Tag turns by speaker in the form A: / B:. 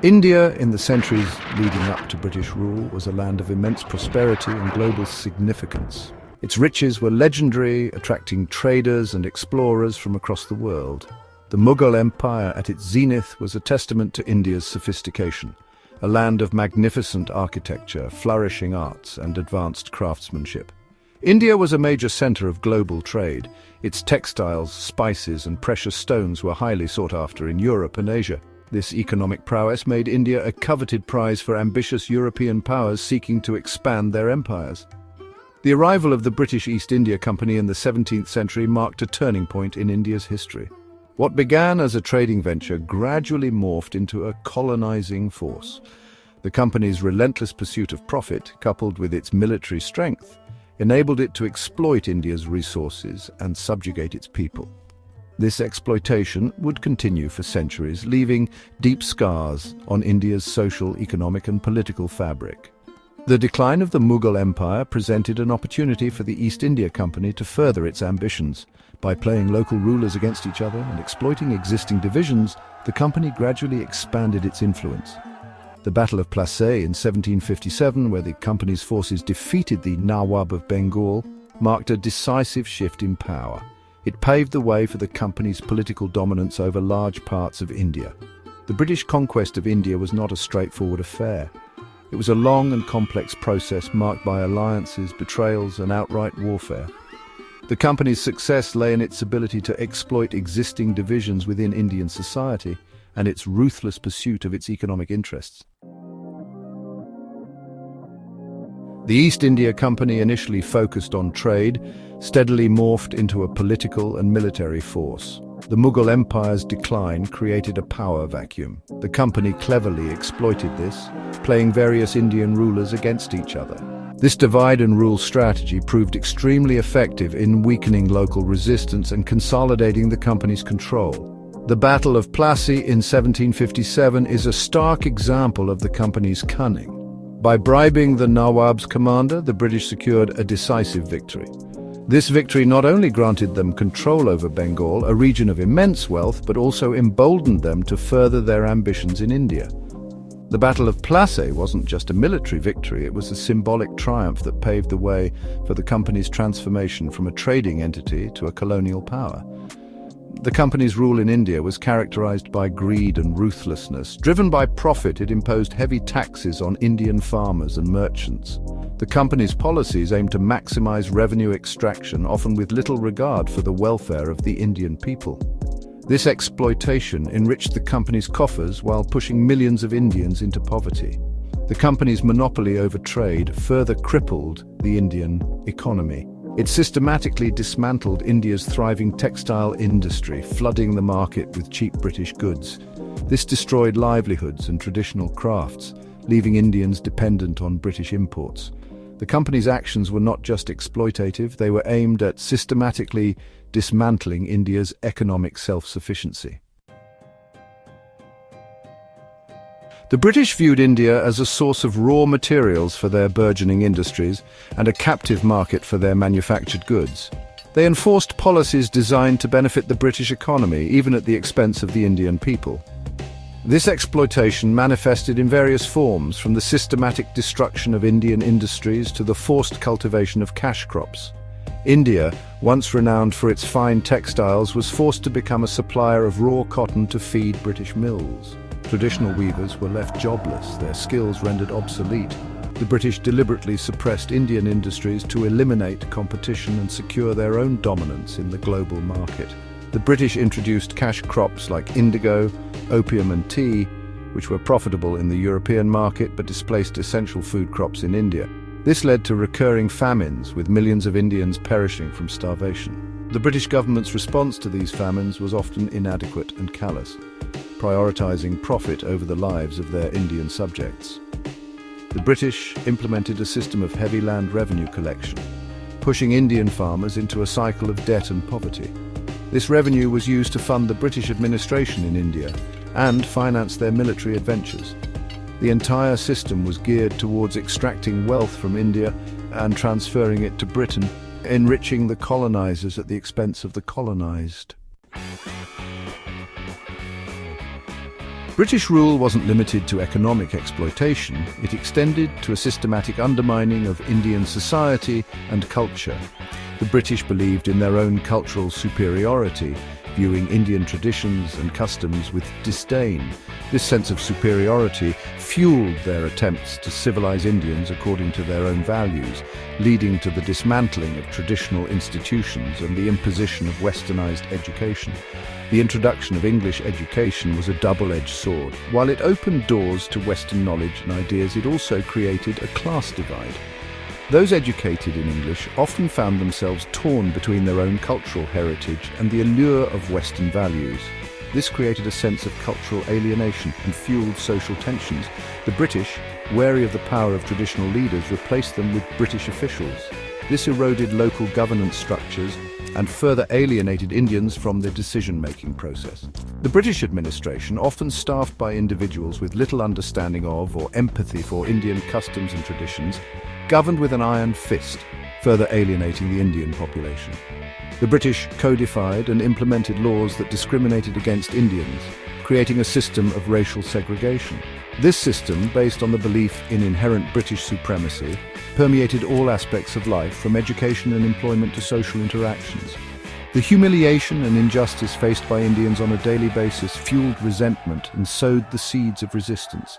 A: India, in the centuries leading up to British rule, was a land of immense prosperity and global significance. Its riches were legendary, attracting traders and explorers from across the world. The Mughal Empire at its zenith was a testament to India's sophistication, a land of magnificent architecture, flourishing arts, and advanced craftsmanship. India was a major center of global trade. Its textiles, spices, and precious stones were highly sought after in Europe and Asia. This economic prowess made India a coveted prize for ambitious European powers seeking to expand their empires. The arrival of the British East India Company in the 17th century marked a turning point in India's history. What began as a trading venture gradually morphed into a colonizing force. The company's relentless pursuit of profit, coupled with its military strength, enabled it to exploit India's resources and subjugate its people. This exploitation would continue for centuries, leaving deep scars on India's social, economic, and political fabric. The decline of the Mughal Empire presented an opportunity for the East India Company to further its ambitions. By playing local rulers against each other and exploiting existing divisions, the company gradually expanded its influence. The Battle of Plassey in 1757, where the company's forces defeated the Nawab of Bengal, marked a decisive shift in power. It paved the way for the company's political dominance over large parts of India. The British conquest of India was not a straightforward affair. It was a long and complex process marked by alliances, betrayals, and outright warfare. The company's success lay in its ability to exploit existing divisions within Indian society and its ruthless pursuit of its economic interests. The East India Company, initially focused on trade, steadily morphed into a political and military force. The Mughal Empire's decline created a power vacuum. The company cleverly exploited this, playing various Indian rulers against each other. This divide-and-rule strategy proved extremely effective in weakening local resistance and consolidating the company's control. The Battle of Plassey in 1757 is a stark example of the company's cunning. By bribing the Nawab's commander, the British secured a decisive victory. This victory not only granted them control over Bengal, a region of immense wealth, but also emboldened them to further their ambitions in India. The Battle of Plassey wasn't just a military victory, it was a symbolic triumph that paved the way for the company's transformation from a trading entity to a colonial power. The company's rule in India was characterized by greed and ruthlessness. Driven by profit, it imposed heavy taxes on Indian farmers and merchants. The company's policies aimed to maximize revenue extraction, often with little regard for the welfare of the Indian people. This exploitation enriched the company's coffers while pushing millions of Indians into poverty. The company's monopoly over trade further crippled the Indian economy. It systematically dismantled India's thriving textile industry, flooding the market with cheap British goods. This destroyed livelihoods and traditional crafts, leaving Indians dependent on British imports. The company's actions were not just exploitative, they were aimed at systematically dismantling India's economic self-sufficiency. The British viewed India as a source of raw materials for their burgeoning industries and a captive market for their manufactured goods. They enforced policies designed to benefit the British economy, even at the expense of the Indian people. This exploitation manifested in various forms, from the systematic destruction of Indian industries to the forced cultivation of cash crops. India, once renowned for its fine textiles, was forced to become a supplier of raw cotton to feed British mills. Traditional weavers were left jobless, their skills rendered obsolete. The British deliberately suppressed Indian industries to eliminate competition and secure their own dominance in the global market. The British introduced cash crops like indigo, opium and tea, which were profitable in the European market but displaced essential food crops in India. This led to recurring famines, with millions of Indians perishing from starvation. The British government's response to these famines was often inadequate and callous, prioritizing profit over the lives of their Indian subjects. The British implemented a system of heavy land revenue collection, pushing Indian farmers into a cycle of debt and poverty. This revenue was used to fund the British administration in India and finance their military adventures. The entire system was geared towards extracting wealth from India and transferring it to Britain, enriching the colonizers at the expense of the colonized. British rule wasn't limited to economic exploitation, it extended to a systematic undermining of Indian society and culture. The British believed in their own cultural superiority, viewing Indian traditions and customs with disdain. This sense of superiority fueled their attempts to civilize Indians according to their own values, leading to the dismantling of traditional institutions and the imposition of westernized education. The introduction of English education was a double-edged sword. While it opened doors to Western knowledge and ideas, it also created a class divide. Those educated in English often found themselves torn between their own cultural heritage and the allure of Western values. This created a sense of cultural alienation and fueled social tensions. The British, wary of the power of traditional leaders, replaced them with British officials. This eroded local governance structures and further alienated Indians from the decision-making process. The British administration, often staffed by individuals with little understanding of or empathy for Indian customs and traditions, governed with an iron fist, further alienating the Indian population. The British codified and implemented laws that discriminated against Indians, creating a system of racial segregation. This system, based on the belief in inherent British supremacy, permeated all aspects of life, from education and employment to social interactions. The humiliation and injustice faced by Indians on a daily basis fueled resentment and sowed the seeds of resistance.